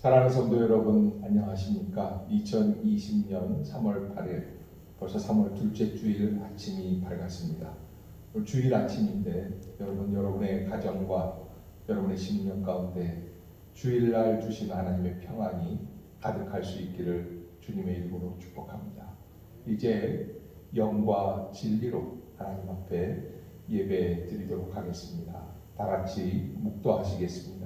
사랑하는 성도 여러분, 안녕하십니까? 2020년 3월 8일, 벌써 3월 둘째 주일 아침이 밝았습니다. 오늘 주일 아침인데 여러분의 가정과 여러분의 심령 가운데 주일날 주신 하나님의 평안이 가득할 수 있기를 주님의 이름으로 축복합니다. 이제 영과 진리로 하나님 앞에 예배 드리도록 하겠습니다. 다 같이 묵도하시겠습니다.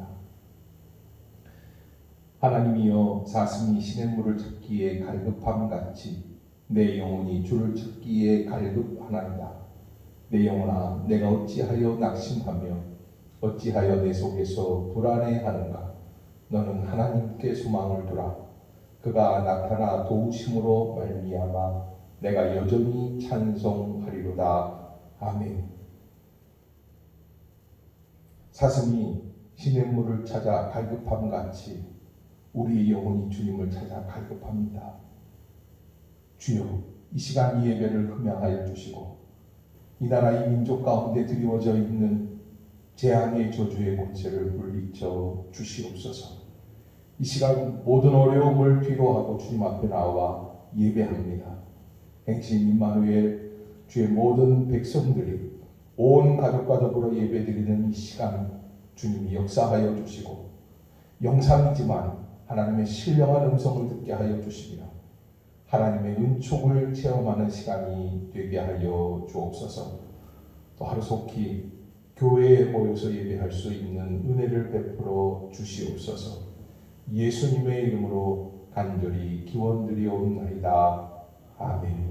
하나님이여, 사슴이 시냇물을 찾기에 갈급함같이 내 영혼이 주를 찾기에 갈급하나이다. 내 영혼아, 내가 어찌하여 낙심하며 어찌하여 내 속에서 불안해하는가? 너는 하나님께 소망을 두라. 그가 나타나 도우심으로 말미암아 내가 여전히 찬송하리로다. 아멘. 사슴이 시냇물을 찾아 갈급함같이 우리의 영혼이 주님을 찾아 갈급합니다. 주여, 이 시간 이 예배를 흠양하여 주시고 이 나라 이 민족 가운데 드리워져 있는 재앙의 저주의 권세를 물리쳐 주시옵소서. 이 시간 모든 어려움을 뒤로하고 주님 앞에 나와 예배합니다. 행신 임마누엘 주의 모든 백성들이 온 가족과 더불어 예배드리는 이 시간 주님이 역사하여 주시고 영상이지만 하나님의 신령한 음성을 듣게 하여 주시며 하나님의 은총을 체험하는 시간이 되게 하여 주옵소서. 또 하루속히 교회에 모여서 예배할 수 있는 은혜를 베풀어 주시옵소서. 예수님의 이름으로 간절히 기원드리옵나이다. 아멘.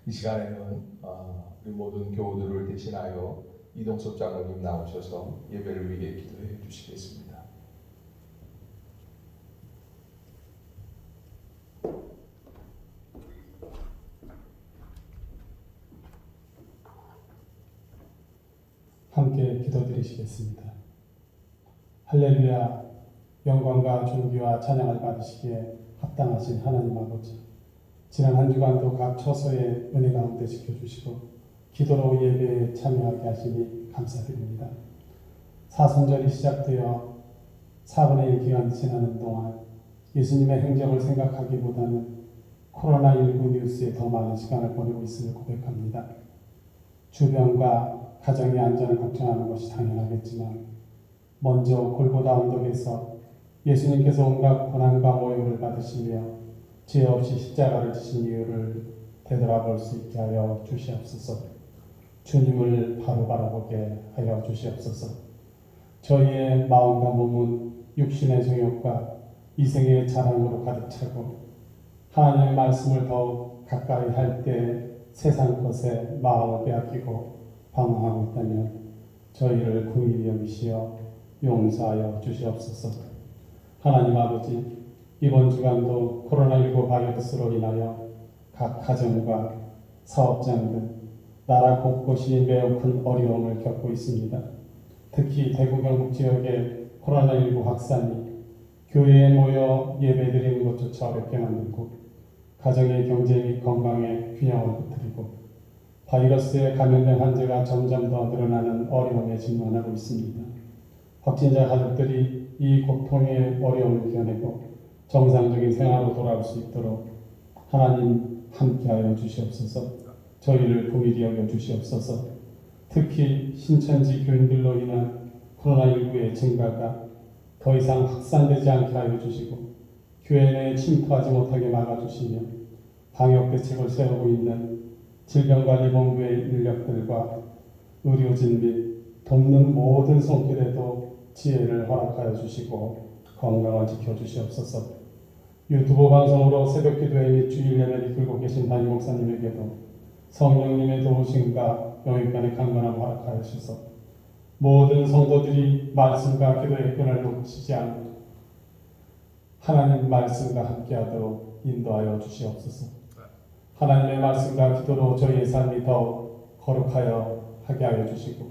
이 시간에는 우리 모든 교우들을 대신하여 이동섭 장로님 나오셔서 예배를 위해 기도해 주시겠습니다. 함께 기도드리시겠습니다. 할렐루야. 영광과 존귀와 찬양을 받으시기에 합당하신 하나님 아버지, 지난 한 주간도 각 처소의 은혜 가운데 지켜주시고 기도로 예배에 참여하게 하시니 감사드립니다. 사순절이 시작되어 4분의 1 기간 지나는 동안 예수님의 행적을 생각하기보다는 코로나19 뉴스에 더 많은 시간을 보내고 있음을 고백합니다. 주변과 가정의 안전을 걱정하는 것이 당연하겠지만 먼저 골고다 언덕에서 예수님께서 온갖 고난과 모욕을 받으시며 죄 없이 십자가를 지신 이유를 되돌아볼 수 있게 하여 주시옵소서. 주님을 바로 바라보게 하여 주시옵소서. 저희의 마음과 몸은 육신의 정욕과 이생의 자랑으로 가득 차고 하나님의 말씀을 더욱 가까이 할 때 세상 것에 마음을 빼앗기고 방황하고 있다면 저희를 긍휼히 여기시어 용서하여 주시옵소서. 하나님 아버지, 이번 주간도 코로나19 바이러스로 인하여 각 가정과 사업장 등 나라 곳곳이 매우 큰 어려움을 겪고 있습니다. 특히 대구 경북 지역의 코로나19 확산이 교회에 모여 예배드리는 것조차 어렵게 만들고 가정의 경제 및 건강에 균형을 흐트리고 바이러스에 감염된 환자가 점점 더 늘어나는 어려움에 직면하고 있습니다. 확진자 가족들이 이 고통의 어려움을 견디고 정상적인 생활로 돌아올 수 있도록 하나님 함께하여 주시옵소서. 저희를 긍휼히 여겨 주시옵소서. 특히 신천지 교인들로 인한 코로나19의 증가가 더 이상 확산되지 않게 하여 주시고 교회 내에 침투하지 못하게 막아주시며 방역 대책을 세우고 있는 질병관리본부의 인력들과 의료진 및 돕는 모든 손길에도 지혜를 허락하여 주시고 건강을 지켜주시옵소서. 유튜브 방송으로 새벽기도회 및 주일 예배를 이끌고 계신 담임 목사님에게도 성령님의 도우심과 영육간의 강건함을 허락하여 주셔서 모든 성도들이 말씀과 기도의 끈을 놓치지 않고 하나님 말씀과 함께하도록 인도하여 주시옵소서. 하나님의 말씀과 기도로 저희의 삶이 더욱 거룩하여 하게 하여 주시고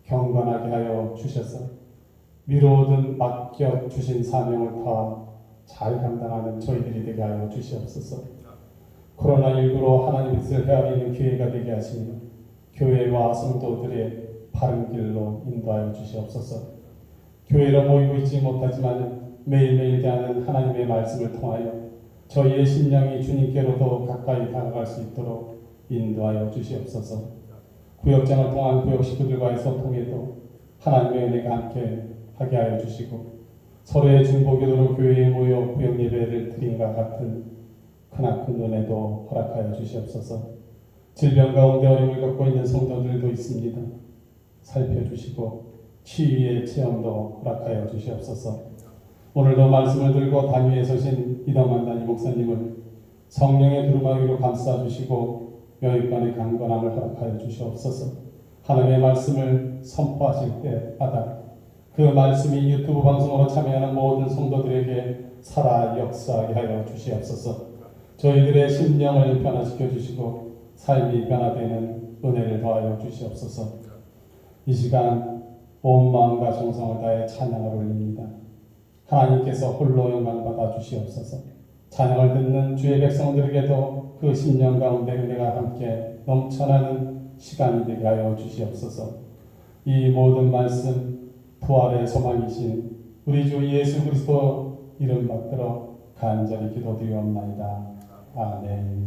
경건하게 하여 주셔서 미루어둔 맡겨주신 사명을 더 잘 감당하는 저희들이 되게 하여 주시옵소서. 코로나19로 하나님의 뜻을 헤아리는 교회가 되게 하시며 교회와 성도들의 바른 길로 인도하여 주시옵소서. 교회로 모이고 있지 못하지만 매일매일 대하는 하나님의 말씀을 통하여 저희의 심령이 주님께로 더 가까이 다가갈 수 있도록 인도하여 주시옵소서. 구역장을 통한 구역 식구들과의 소통에도 하나님의 은혜가 함께 하게 하여 주시고 서로의 중보기도로 교회에 모여 구역 예배를 드림과 같은 크나큰 은혜도 허락하여 주시옵소서. 질병 가운데 어려움을 겪고 있는 성도들도 있습니다. 살펴주시고 치유의 체험도 허락하여 주시옵소서. 오늘도 말씀을 들고 단위에 서신 이덕만 단임 목사님을 성령의 두루마기로 감싸주시고 여기간의 강건함을 허락하여 주시옵소서. 하나님의 말씀을 선포하실 때마다 그 말씀이 유튜브 방송으로 참여하는 모든 성도들에게 살아 역사하게 하여 주시옵소서. 저희들의 심령을 변화시켜 주시고 삶이 변화되는 은혜를 더하여 주시옵소서. 이 시간 온 마음과 정성을 다해 찬양을 올립니다. 하나님께서 홀로 영광 받아 주시옵소서. 찬양을 듣는 주의 백성들에게도 그 심령 가운데 은혜가 함께 넘쳐나는 시간이 되게 하여 주시옵소서. 이 모든 말씀 부활의 소망이신 우리 주 예수 그리스도 이름 받들어 간절히 기도드리옵나이다. 아멘.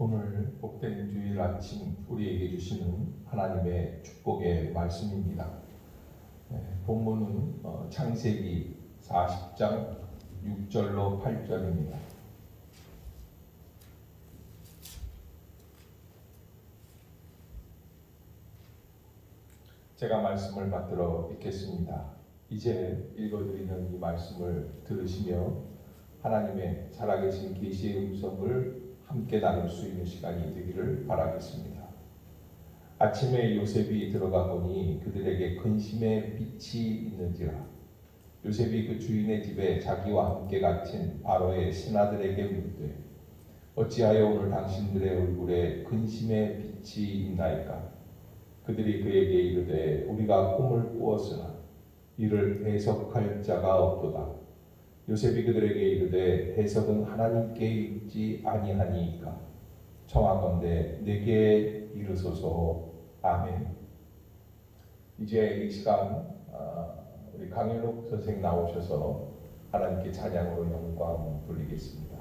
오늘 복된 주일 아침 우리에게 주시는 하나님의 축복의 말씀입니다. 본문은 창세기 40장 6절로 8절입니다. 제가 말씀을 받들어 읽겠습니다. 이제 읽어드리는 이 말씀을 들으시며 하나님의 살아계신 계시의 음성을 함께 나눌 수 있는 시간이 되기를 바라겠습니다. 아침에 요셉이 들어가 보니 그들에게 근심의 빛이 있는지라. 요셉이 그 주인의 집에 자기와 함께 갇힌 바로의 신하들에게 묻되 어찌하여 오늘 당신들의 얼굴에 근심의 빛이 있나이까? 그들이 그에게 이르되 우리가 꿈을 꾸었으나 이를 해석할 자가 없도다. 요셉이 그들에게 이르되 해석은 하나님께 있지 아니하니이까 청하건대 내게 이르소서. 아멘. 이제 이 시간 우리 강현욱 선생 나오셔서 하나님께 찬양으로 영광 돌리겠습니다.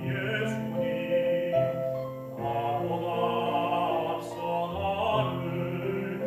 예수님 나보다 앞서 나를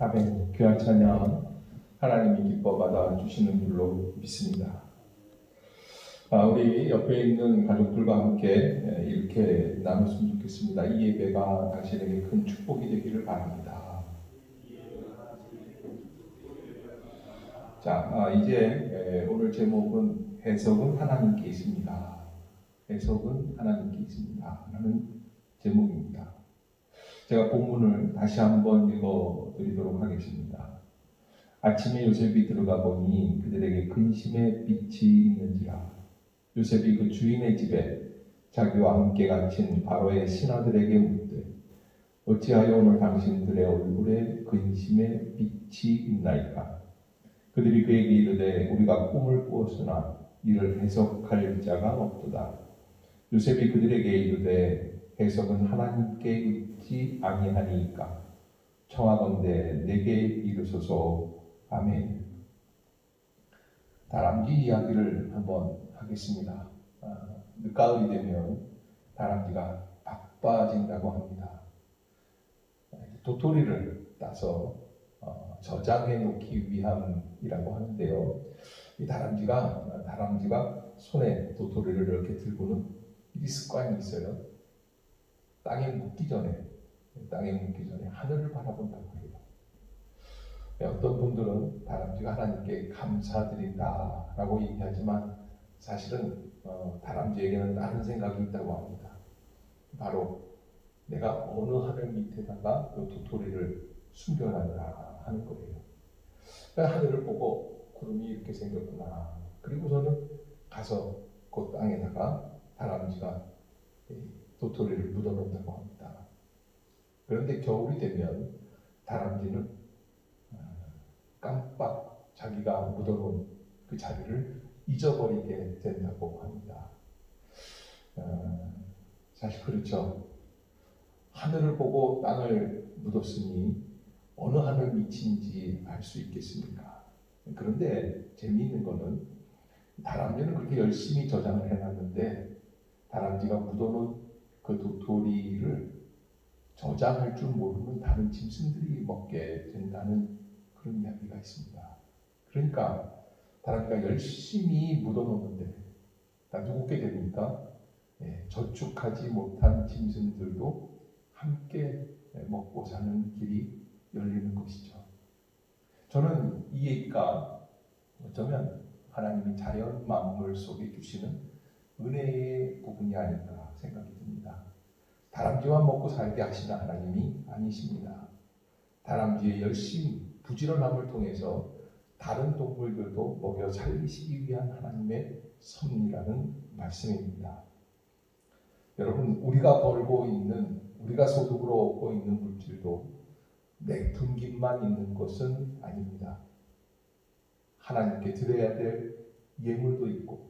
아멘. 귀한 찬양 하나님이 기뻐 받아 주시는 줄로 믿습니다. 우리 옆에 있는 가족들과 함께 이렇게 나눴으면 좋겠습니다. 이 예배가 당신에게 큰 축복이 되기를 바랍니다. 자, 이제 오늘 제목은 해석은 하나님께 있습니다. 해석은 하나님께 있습니다. 라는 제목입니다. 제가 본문을 다시 한번 읽어드리도록 하겠습니다. 아침에 요셉이 들어가 보니 그들에게 근심의 빛이 있는지라. 요셉이 그 주인의 집에 자기와 함께 갇힌 바로의 신하들에게 묻되 어찌하여 오늘 당신들의 얼굴에 근심의 빛이 있나이까. 그들이 그에게 이르되 우리가 꿈을 꾸었으나 이를 해석할 자가 없도다. 요셉이 그들에게 이르되 해석은 하나님께 있지 아니하니까 청하건대 내게 이르소서. 아멘. 다람쥐 이야기를 한번 하겠습니다. 늦가을이 되면 다람쥐가 바빠진다고 합니다. 도토리를 따서 저장해 놓기 위함이라고 하는데요. 이 다람쥐가 손에 도토리를 이렇게 들고는 이 습관이 있어요. 땅에 묻기 전에 하늘을 바라본다고 해요. 어떤 분들은 다람쥐가 하나님께 감사드린다라고 얘기하지만 사실은 다람쥐에게는 다른 생각이 있다고 합니다. 바로 내가 어느 하늘 밑에다가 그 도토리를 숨겨놨나 하는 거예요. 그러니까 하늘을 보고 구름이 이렇게 생겼구나. 그리고서는 가서 그 땅에다가 다람쥐가 도토리를 묻어놓는다고 합니다. 그런데 겨울이 되면 다람쥐는 깜빡 자기가 묻어놓은 그 자리를 잊어버리게 된다고 합니다. 사실 그렇죠. 하늘을 보고 땅을 묻었으니 어느 하늘 밑인지 알 수 있겠습니까? 그런데 재미있는 거는 다람쥐는 그렇게 열심히 저장을 해놨는데 다람쥐가 묻어놓은 그 도토리를 저장할 줄 모르는 다른 짐승들이 먹게 된다는 그런 이야기가 있습니다. 그러니까 다람쥐가 열심히 묻어놓는데 다 누구게 됩니까? 저축하지 못한 짐승들도 함께 먹고 사는 길이 열리는 것이죠. 저는 이 얘기가 어쩌면 하나님이 자연 만물 속에 주시는 은혜의 부분이 아닐까 생각이 듭니다. 다람쥐만 먹고 살게 하시는 하나님이 아니십니다. 다람쥐의 열심, 부지런함을 통해서 다른 동물들도 먹여 살리시기 위한 하나님의 섭리라는 말씀입니다. 여러분, 우리가 벌고 있는, 우리가 소득으로 얻고 있는 물질도 내 분깃만 있는 것은 아닙니다. 하나님께 드려야 될 예물도 있고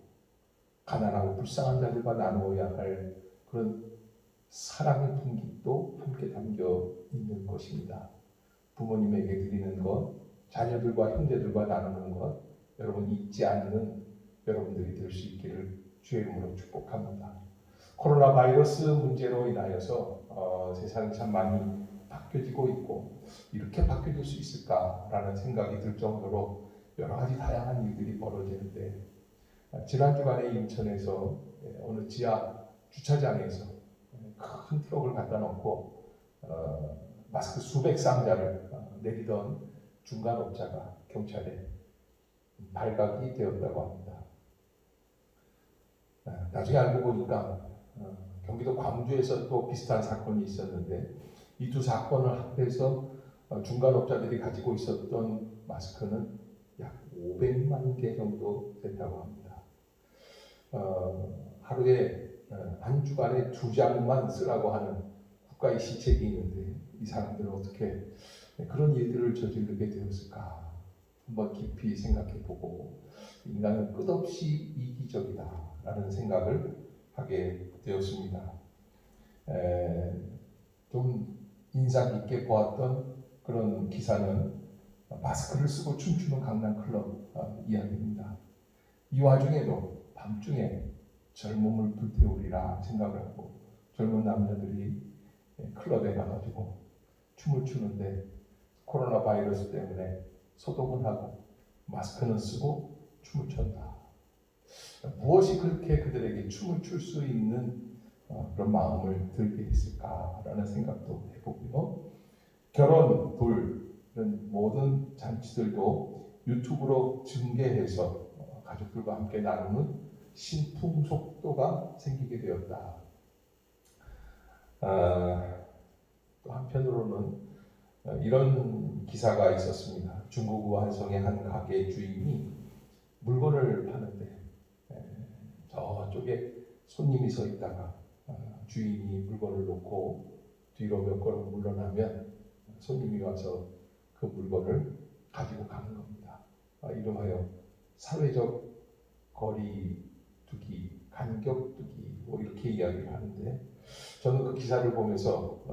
가난하고 불쌍한 자들과 나누어야 할 그런 사랑의 분깃도 함께 담겨 있는 것입니다. 부모님에게 드리는 것, 자녀들과 형제들과 나누는 것, 여러분 잊지 않는 여러분들이 될 수 있기를 주의 이름으로 축복합니다. 코로나 바이러스 문제로 인하여서 세상이 참 많이 바뀌어지고 있고 이렇게 바뀌어질 수 있을까라는 생각이 들 정도로 여러 가지 다양한 일들이 벌어지는데 지난 주간에 인천에서 어느 지하 주차장에서 큰 트럭을 갖다 놓고 마스크 수백 상자를 내리던 중간업자가 경찰에 발각이 되었다고 합니다. 나중에 알고 보니까 경기도 광주에서 또 비슷한 사건이 있었는데 이 두 사건을 합해서 중간업자들이 가지고 있었던 마스크는 약 500만 개 정도 됐다고 합니다. 하루에 한 주간에 2장만 쓰라고 하는 국가의 시책이 있는데 이 사람들은 어떻게 그런 일들을 저지르게 되었을까 한번 깊이 생각해보고 인간은 끝없이 이기적이다라는 생각을 하게 되었습니다. 좀 인상 깊게 보았던 그런 기사는 마스크를 쓰고 춤추는 강남클럽 이야기입니다. 이 와중에도 밤중에 젊음을 불태우리라 생각을 하고 젊은 남자들이 클럽에 가가지고 춤을 추는데 코로나 바이러스 때문에 소독은 하고 마스크는 쓰고 춤을 춘다. 무엇이 그렇게 그들에게 춤을 출 수 있는 그런 마음을 들게 했을까라는 생각도 해보고요. 결혼, 불, 모든 잔치들도 유튜브로 중계해서 가족들과 함께 나누는 신풍속도가 생기게 되었다. 또 한편으로는 이런 기사가 있었습니다. 중국 우한성의 한 가게 주인이 물건을 파는데 저쪽에 손님이 서 있다가 주인이 물건을 놓고 뒤로 몇 걸음 물러나면 손님이 와서 그 물건을 가지고 가는 겁니다. 이름하여 사회적 거리 두기, 간격 두기 뭐 이렇게 이야기를 하는데 저는 그 기사를 보면서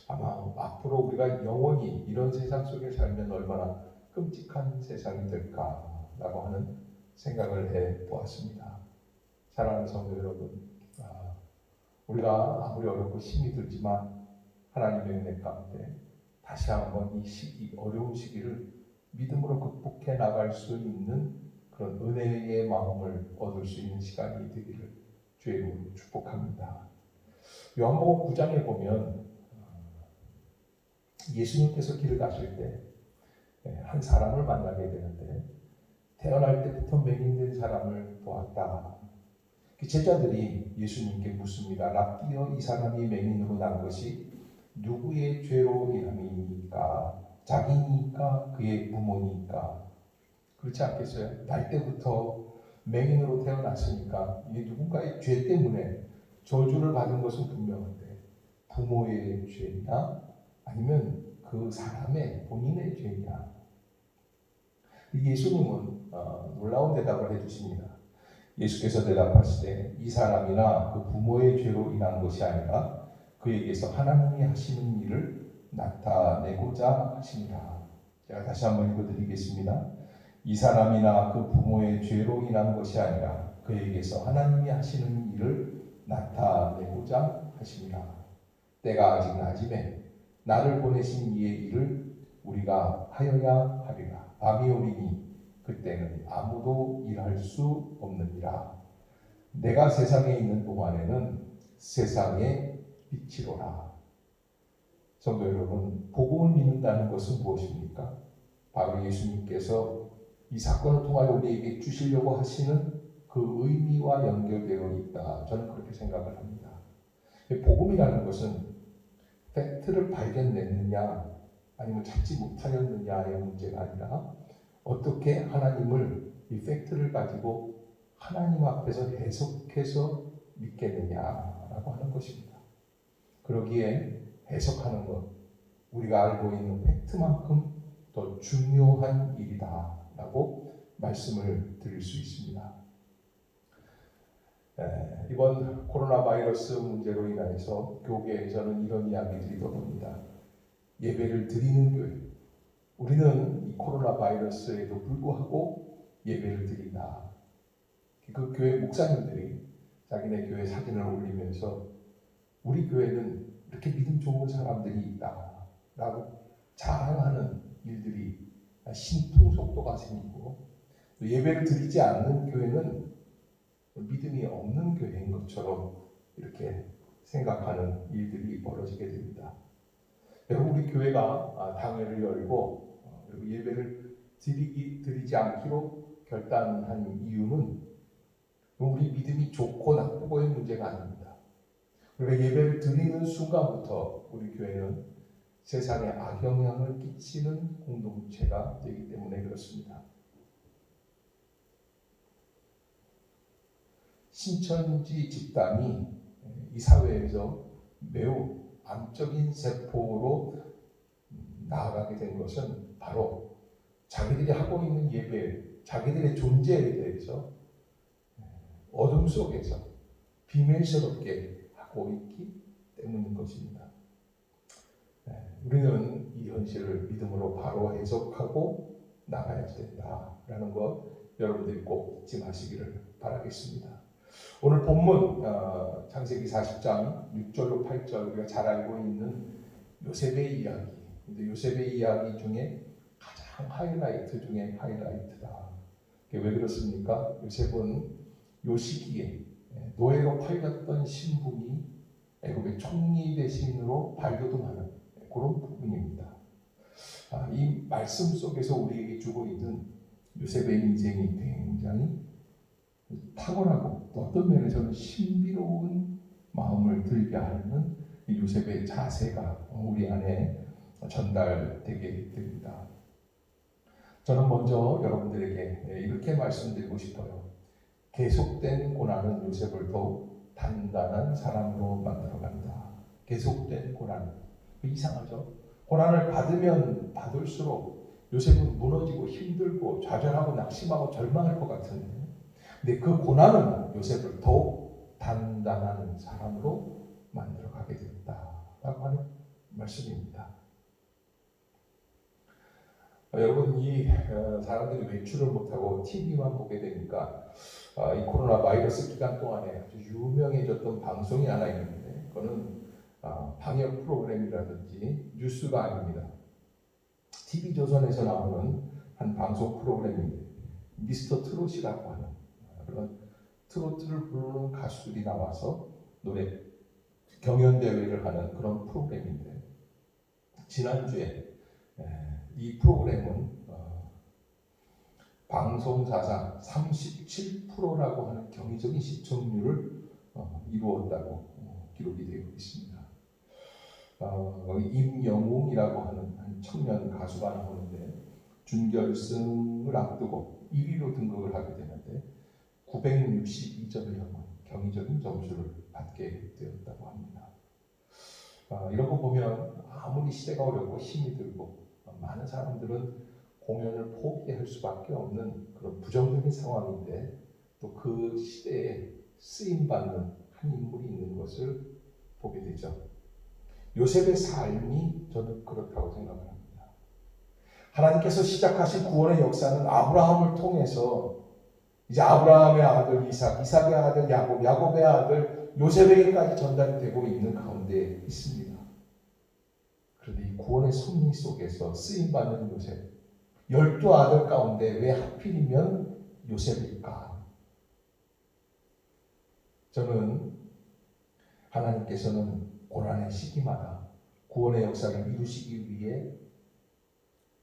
아마 앞으로 우리가 영원히 이런 세상 속에 살면 얼마나 끔찍한 세상이 될까라고 하는 생각을 해보았습니다. 사랑하는 성도 여러분, 우리가 아무리 어렵고 힘이 들지만 하나님의 은혜 가운데 다시 한번 이 시기, 어려운 시기를 믿음으로 극복해 나갈 수 있는 그런 은혜의 마음을 얻을 수 있는 시간이 되기를 주의 이름으로 축복합니다. 요한복음 9장에 보면 예수님께서 길을 가실 때 한 사람을 만나게 되는데 태어날 때부터 맹인된 사람을 보았다. 그 제자들이 예수님께 묻습니다. 랍비여, 이 사람이 맹인으로 난 것이 누구의 죄로 인함이니까? 자기니까? 그의 부모니까? 그렇지 않겠어요? 날 때부터 맹인으로 태어났으니까 이게 누군가의 죄 때문에 저주를 받은 것은 분명한데 부모의 죄냐? 아니면 그 사람의 본인의 죄냐? 예수님은 놀라운 대답을 해주십니다. 예수께서 대답하시되 이 사람이나 그 부모의 죄로 인한 것이 아니라 그에게서 하나님이 하시는 일을 나타내고자 하십니다. 제가 다시 한번 읽어드리겠습니다. 이 사람이나 그 부모의 죄로 인한 것이 아니라 그에게서 하나님이 하시는 일을 나타내고자 하십니다. 때가 아직 낮음에 나를 보내신 이의 일을 우리가 하여야 하리라. 밤이 오리니 그때는 아무도 일할 수 없느니라. 내가 세상에 있는 동안에는 세상의 빛이로라. 성도 여러분, 복음을 믿는다는 것은 무엇입니까? 바로 예수님께서 이 사건을 통하여 우리에게 주시려고 하시는 그 의미와 연결되어 있다. 저는 그렇게 생각을 합니다. 복음이라는 것은 팩트를 발견냈느냐 아니면 찾지 못하였느냐의 문제가 아니라 어떻게 하나님을 이 팩트를 가지고 하나님 앞에서 해석해서 믿겠느냐라고 하는 것입니다. 그러기에 해석하는 것, 우리가 알고 있는 팩트만큼 더 중요한 일이다라고 말씀을 드릴 수 있습니다. 이번 코로나 바이러스 문제로 인해서 교계에서는 이런 이야기들이 떠도니다. 예배를 드리는 교회, 우리는 이 코로나 바이러스에도 불구하고 예배를 드린다. 그 교회 목사님들이 자기네 교회 사진을 올리면서 우리 교회는 이렇게 믿음 좋은 사람들이 있다라고 자랑하는 일들이 신통속도가 생기고, 또 예배를 드리지 않는 교회는 믿음이 없는 교회인 것처럼 이렇게 생각하는 일들이 벌어지게 됩니다. 여러분, 우리 교회가 당회를 열고 그리고 예배를 드리지 않기로 결단한 이유는 우리 믿음이 좋고 나쁘고의 문제가 아닙니다. 우리가 예배를 드리는 순간부터 우리 교회는 세상에 악영향을 끼치는 공동체가 되기 때문에 그렇습니다. 신천지 집단이 이 사회에서 매우 암적인 세포로 나아가게 된 것은 바로 자기들이 하고 있는 예배, 자기들의 존재에 대해서 어둠 속에서 비밀스럽게 하고 있기 때문인 것입니다. 우리는 이 현실을 믿음으로 바로 해석하고 나가야 된다라는 것 여러분들이 꼭 잊지 마시기를 바라겠습니다. 오늘 본문 창세기 40장 6절로 8절, 우리가 잘 알고 있는 요셉의 이야기. 근데 요셉의 이야기 중에 가장 하이라이트 중에 하이라이트다. 왜 그렇습니까? 요셉은 요 시기에 노예로 팔렸던 신분이 애굽의 총리 대신으로 발돋움하는 그런 부분입니다. 이 말씀 속에서 우리에게 주고 있는 요셉의 인생이 굉장히 탁월하고 또 어떤 면에서는 신비로운 마음을 들게 하는 요셉의 자세가 우리 안에 전달되게 됩니다. 저는 먼저 여러분들에게 이렇게 말씀드리고 싶어요. 계속된 고난은 요셉을 더욱 단단한 사람으로 만들어간다. 계속된 고난. 이상하죠? 고난을 받으면 받을수록 요셉은 무너지고 힘들고 좌절하고 낙심하고 절망할 것 같은데, 근데 그 고난은 요셉을 더욱 단단한 사람으로 만들어가게 됐다라고 하는 말씀입니다. 여러분, 이 사람들이 외출을 못하고 TV만 보게 되니까 이 코로나 바이러스 기간 동안에 아주 유명해졌던 방송이 하나 있는데, 그거는 방역 프로그램이라든지 뉴스가 아닙니다. TV조선에서 나오는 한 방송 프로그램인데 미스터 트롯이라고 하는 그런 트로트를 부르는 가수들이 나와서 노래 경연대회를 하는 그런 프로그램인데, 지난주에 이 프로그램은 방송사상 37%라고 하는 경이적인 시청률을 이루었다고 기록이 되어 있습니다. 임영웅이라고 하는 한 청년 가수가 나오는데 준결승을 앞두고 1위로 등극을 하게 되는데 962점을 넘은 경이적인 점수를 받게 되었다고 합니다. 이런 거 보면 아무리 시대가 어렵고 힘이 들고 많은 사람들은 공연을 포기할 수밖에 없는 그런 부정적인 상황인데, 또 그 시대에 쓰임받는 한 인물이 있는 것을 보게 되죠. 요셉의 삶이 저는 그렇다고 생각합니다. 하나님께서 시작하신 구원의 역사는 아브라함을 통해서 이제 아브라함의 아들 이삭, 이삭의 아들 야곱, 야곱의 아들 요셉에게까지 전달이 되고 있는 가운데 있습니다. 그런데 이 구원의 섭리 속에서 쓰임받는 요셉, 12아들 가운데 왜 하필이면 요셉일까? 저는 하나님께서는 고난의 시기마다 구원의 역사를 이루시기 위해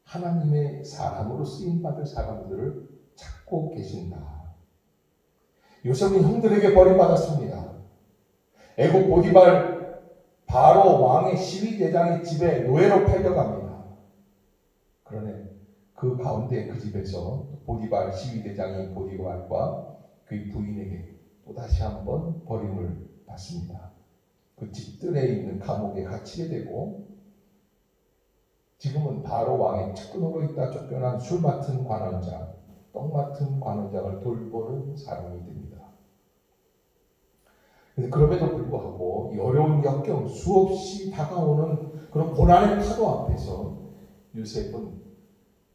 하나님의 사람으로 쓰임받을 사람들을 찾고 계신다. 요셉은 형들에게 버림받았습니다. 애국 보디발 바로 왕의 시위대장의 집에 노예로 팔려갑니다. 그러네 그 가운데 그 집에서 보디발 시위대장인 보디발과 그의 부인에게 또다시 한번 버림을 받습니다. 그 집들에 있는 감옥에 갇히게 되고 지금은 바로 왕의 측근으로 있다 쫓겨난 술 맡은 관원장, 떡 맡은 관원장을 돌보는 사람이 됩니다. 그럼에도 불구하고 이 어려운 역경 수없이 다가오는 그런 고난의 파도 앞에서 요셉은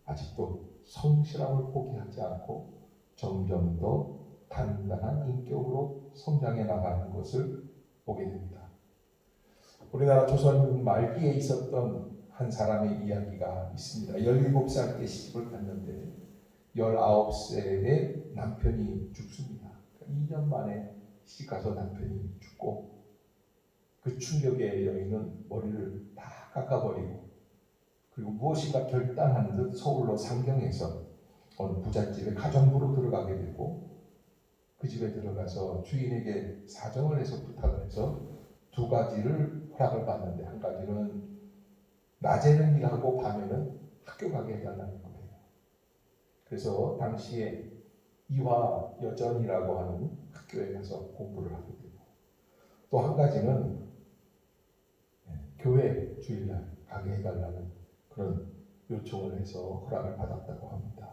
아직도 성실함을 포기하지 않고 점점 더 단단한 인격으로 성장해 나가는 것을 보게 됩니다. 우리나라 조선 말기에 있었던 한 사람의 이야기가 있습니다. 17살 때 시집을 갔는데 19살에 남편이 죽습니다. 2년 만에 시집가서 남편이 죽고 그 충격에 여인은 머리를 다 깎아버리고 그리고 무엇인가 결단한 듯 서울로 상경해서 어느 부잣집에 가정부로 들어가게 되고 그 집에 들어가서 주인에게 사정을 해서 부탁을 해서 두 가지를 허락을 받는데 한 가지는 낮에는 일하고 밤에는 학교 가게 해달라는 거예요. 그래서 당시에 이화 여전이라고 하는 학교에 가서 공부를 하게 되고 또 한 가지는 교회 주일날 가게 해달라는 그런 요청을 해서 허락을 받았다고 합니다.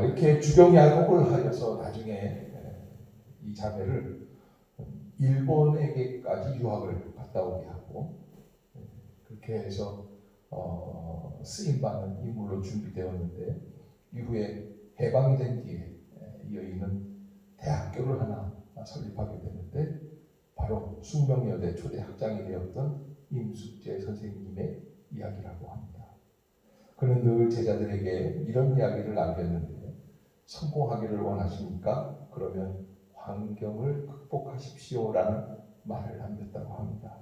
이렇게 주경야독을 하여서 나중에 이 자매를 일본에게까지 유학을 갔다 오게 하고 그렇게 해서 쓰임받는 인물로 준비되었는데 이후에 해방이 된 뒤에 이 여인은 대학교를 하나 설립하게 되는데 바로 숙명여대 초대 학장이 되었던 임숙재 선생님의 이야기라고 합니다. 그는 늘 제자들에게 이런 이야기를 남겼는데 성공하기를 원하십니까? 그러면 환경을 극복하십시오라는 말을 남겼다고 합니다.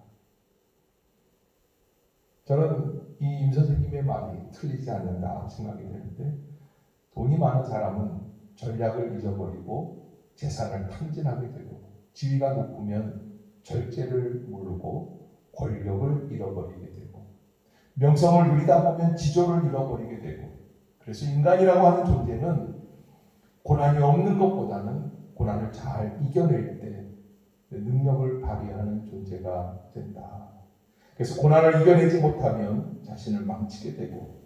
저는 이 임 선생님의 말이 틀리지 않는다 생각이 되는데 돈이 많은 사람은 전략을 잊어버리고 재산을 탕진하게 되고 지위가 높으면 절제를 모르고 권력을 잃어버리게 되고 명성을 누리다 보면 지조를 잃어버리게 되고 그래서 인간이라고 하는 존재는 고난이 없는 것보다는 고난을 잘 이겨낼 때 능력을 발휘하는 존재가 된다. 그래서 고난을 이겨내지 못하면 자신을 망치게 되고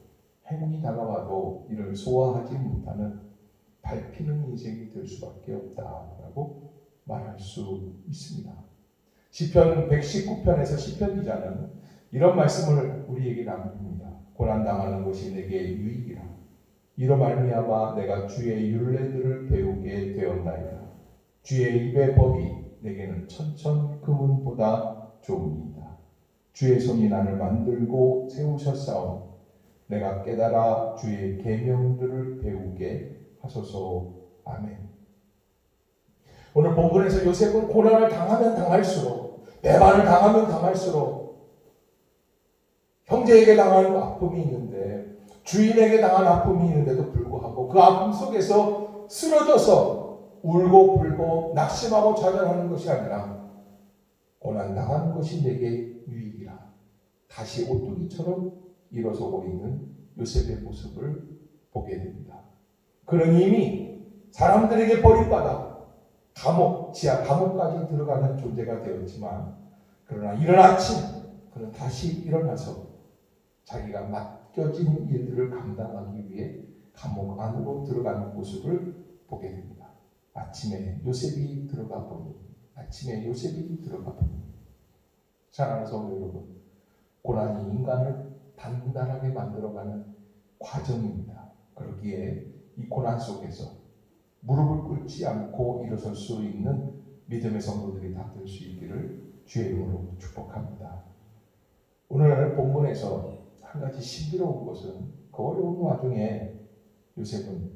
행운이 다가와도 이를 소화하지 못하는 밟히는 인생이 될 수밖에 없다라고 말할 수 있습니다. 시편 119편에서 시편 기자는 이런 말씀을 우리에게 남깁니다. 고난당하는 것이 내게 유익이라. 이로 말미암아 내가 주의 율례들을 배우게 되었나이다. 주의 입의 법이 내게는 천천금은보다 좋으니이다. 주의 손이 나를 만들고 세우셨사오니 내가 깨달아 주의 계명들을 배우게 하소서. 아멘. 오늘 본문에서 요셉은 고난을 당하면 당할수록 배반을 당하면 당할수록 형제에게 당한 아픔이 있는데 주인에게 당한 아픔이 있는데도 불구하고 그 아픔 속에서 쓰러져서 울고 불고 낙심하고 좌절하는 것이 아니라 고난당하는 것이 내게 유익이라 다시 오뚜기처럼 일어서고 있는 요셉의 모습을 보게 됩니다. 그는 이미 사람들에게 버림받아 지하 감옥까지 들어가는 존재가 되었지만 그러나 이른 아침 그는 다시 일어나서 자기가 맡겨진 일들을 감당하기 위해 감옥 안으로 들어가는 모습을 보게 됩니다. 아침에 요셉이 들어가 보니 사랑하는 성도 여러분, 고난이 인간을 단단하게 만들어가는 과정입니다. 그러기에 이 고난 속에서 무릎을 꿇지 않고 일어설 수 있는 믿음의 성도들이 다 될 수 있기를 주의 이름으로 축복합니다. 오늘 본문에서 한 가지 신비로운 것은 그 어려운 와중에 요셉은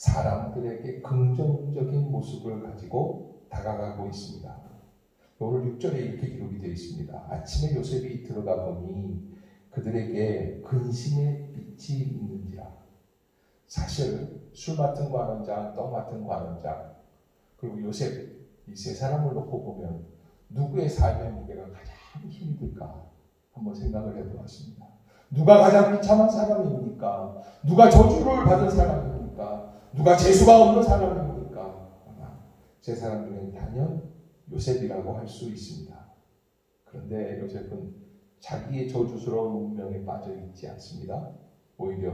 사람들에게 긍정적인 모습을 가지고 다가가고 있습니다. 오늘 6절에 이렇게 기록이 되어 있습니다. 아침에 요셉이 들어가 보니 그들에게 근심의 빛이 있는지라. 사실 술 맡은 관원장, 떡 맡은 관원장, 그리고 요셉, 이 세 사람을 놓고 보면 누구의 삶의 무게가 가장 힘이 들까 한번 생각을 해보았습니다. 누가 가장 비참한 사람입니까? 누가 저주를 받은 사람입니까? 누가 재수가 없는 사람입니까? 아마 세 사람 중에 단연 요셉이라고 할 수 있습니다. 그런데 요셉은 자기의 저주스러운 운명에 빠져 있지 않습니다. 오히려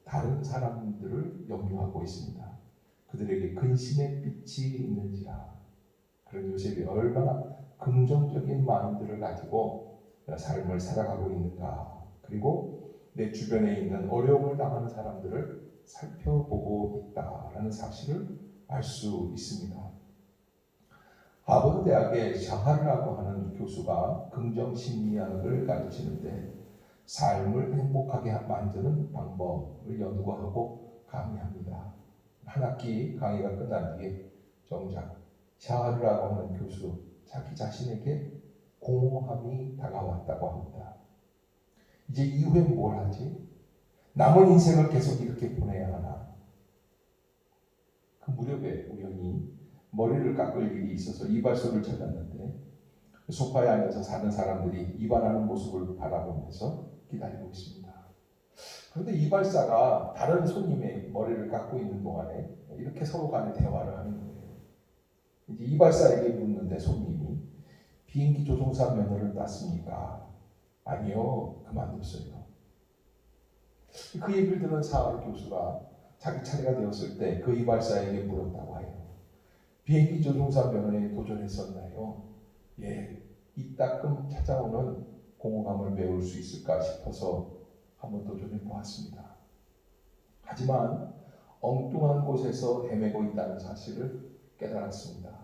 다른 사람들을 염려하고 있습니다. 그들에게 근심의 빛이 있는지라. 그런 요셉이 얼마나 긍정적인 마음들을 가지고 삶을 살아가고 있는가. 그리고 내 주변에 있는 어려움을 당하는 사람들을 살펴보고 있다라는 사실을 알 수 있습니다. 하버드 대학의 샤하르라고 하는 교수가 긍정심리학을 가르치는데 삶을 행복하게 만드는 방법을 연구하고 강의합니다. 한 학기 강의가 끝난 뒤에 정작 샤하르라고 하는 교수 자기 자신에게 공허함이 다가왔다고 합니다. 이제 이후엔 뭘 하지? 남은 인생을 계속 이렇게 보내야 하나? 그 무렵에 우연히 머리를 깎을 일이 있어서 이발소를 찾았는데 소파에 앉아서 사는 사람들이 이발하는 모습을 바라보면서 기다리고 있습니다. 그런데 이발사가 다른 손님의 머리를 깎고 있는 동안에 이렇게 서로 간에 대화를 하는 거예요. 이제 이발사에게 묻는데 손님이 비행기 조종사 면허를 땄습니까? 아니요, 그만뒀어요. 그 얘기를 들은 사하르 교수가 자기 차례가 되었을 때 그 이발사에게 물었다고 해요. 비행기 조종사 면허에 도전했었나요? 예, 이따금 찾아오는 공허감을 메울 수 있을까 싶어서 한번 도전해 보았습니다. 하지만 엉뚱한 곳에서 헤매고 있다는 사실을 깨달았습니다.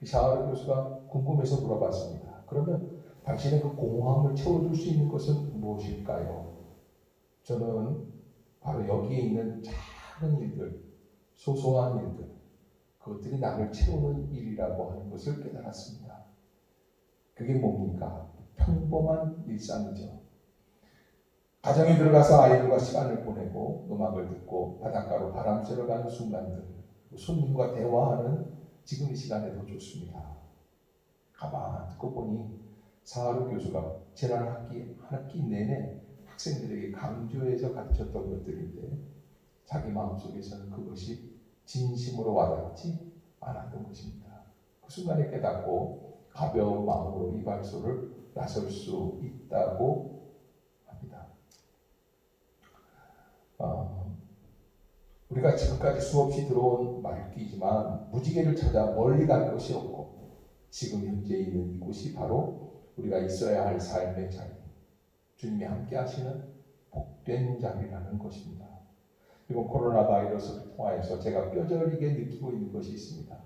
샤하르 교수가 궁금해서 물어봤습니다. 그러면 당신의 그 공허함을 채워줄 수 있는 것은 무엇일까요? 저는 바로 여기에 있는 작은 일들, 소소한 일들, 그것들이 나를 채우는 일이라고 하는 것을 깨달았습니다. 그게 뭡니까? 평범한 일상이죠. 가정에 들어가서 아이들과 시간을 보내고 음악을 듣고 바닷가로 바람 쐬러 가는 순간들, 손님과 대화하는 지금 이 시간에도 좋습니다. 가만 듣고 보니 사하르 교수가 지난 학기 내내 학생들에게 강조해서 가르쳤던 것들인데 자기 마음속에서는 그것이 진심으로 와닿지 않았던 것입니다. 그 순간에 깨닫고 가벼운 마음으로 이발소를 나설 수 있다고 합니다. 우리가 지금까지 수없이 들어온 말귀이지만 무지개를 찾아 멀리 갈 것이 없고 지금 현재 있는 이곳이 바로 우리가 있어야 할 삶의 자리, 주님이 함께 하시는 복된 자리라는 것입니다. 이번 코로나 바이러스를 통하여서 제가 뼈저리게 느끼고 있는 것이 있습니다.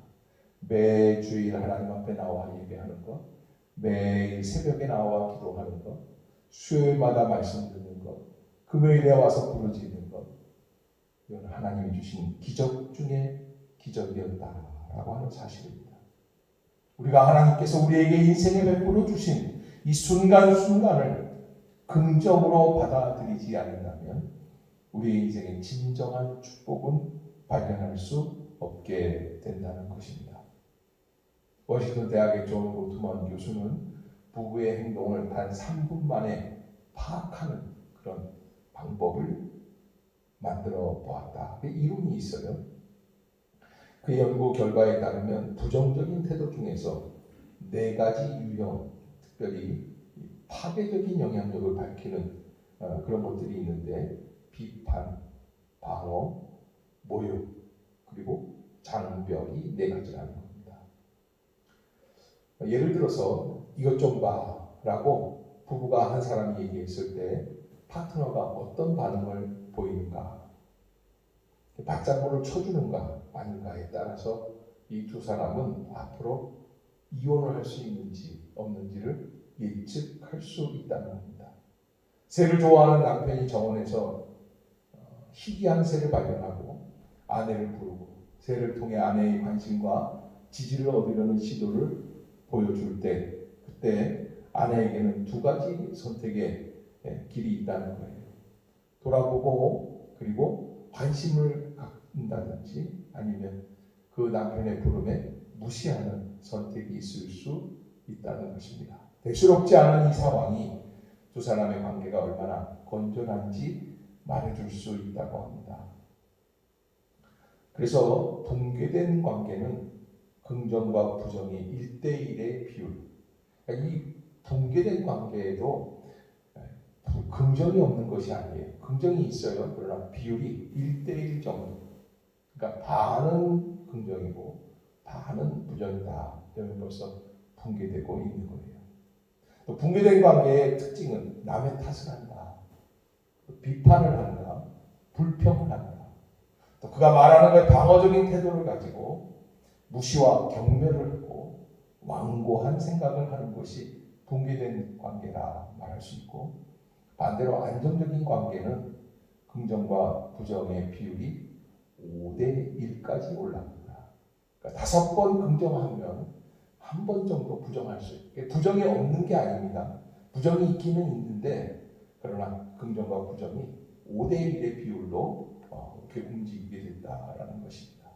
매주일 하나님 앞에 나와 예배하는 것, 매일 새벽에 나와 기도하는 것, 수요일마다 말씀 듣는 것, 금요일에 와서 부르짖는 것, 이건 하나님이 주신 기적 중에 기적이었다라고 하는 사실입니다. 우리가 하나님께서 우리에게 인생에 베풀어 주신 이 순간순간을 긍정으로 받아들이지 않는다면 우리의 인생의 진정한 축복은 발견할 수 없게 된다는 것입니다. 워싱턴 대학의 존 고트먼 교수는 부부의 행동을 단 3분 만에 파악하는 그런 방법을 만들어 보았다. 이론이 있어요. 그 연구 결과에 따르면 부정적인 태도 중에서 4가지 유형, 특별히 파괴적인 영향력을 밝히는 그런 것들이 있는데 비판, 방어, 모욕, 그리고 장벽이 4가지라는 겁니다. 예를 들어서 이것 좀 봐라고 부부가 한 사람이 얘기했을 때 파트너가 어떤 반응을 보이는가, 맞장구를 쳐주는가 아닌가에 따라서 이 두 사람은 앞으로 이혼을 할 수 있는지 없는지를 예측할 수 있다는 겁니다. 새를 좋아하는 남편이 정원에서 희귀한 새를 발견하고 아내를 부르고 새를 통해 아내의 관심과 지지를 얻으려는 시도를 보여줄 때 그때 아내에게는 두 가지 선택의 길이 있다는 거예요. 돌아보고 그리고 관심을 갖는다든지 아니면 그 남편의 부름에 무시하는 선택이 있을 수 있다는 것입니다. 대수롭지 않은 이 상황이 두 사람의 관계가 얼마나 건전한지 말해줄 수 있다고 합니다. 그래서 붕괴된 관계는 긍정과 부정이 1대1의 비율. 그러니까 이 붕괴된 관계에도 긍정이 없는 것이 아니에요. 긍정이 있어요. 그러나 비율이 1대1 정도. 그러니까 반은 긍정이고 반은 부정이다. 이러면서 붕괴되고 있는 거예요. 또 붕괴된 관계의 특징은 남의 탓을 한다. 비판을 한다. 불평을 한다. 또 그가 말하는 것에 방어적인 태도를 가지고 무시와 경멸을 하고 완고한 생각을 하는 것이 붕괴된 관계라 말할 수 있고 반대로 안정적인 관계는 긍정과 부정의 비율이 5대1까지 올라갑니다. 그러니까 5번 긍정하면 한 번 정도 부정할 수 있어요. 부정이 없는 게 아닙니다. 부정이 있기는 있는데 그러나 긍정과 부정이 5대1의 비율로 이렇게 움직이게 된다라는 것입니다.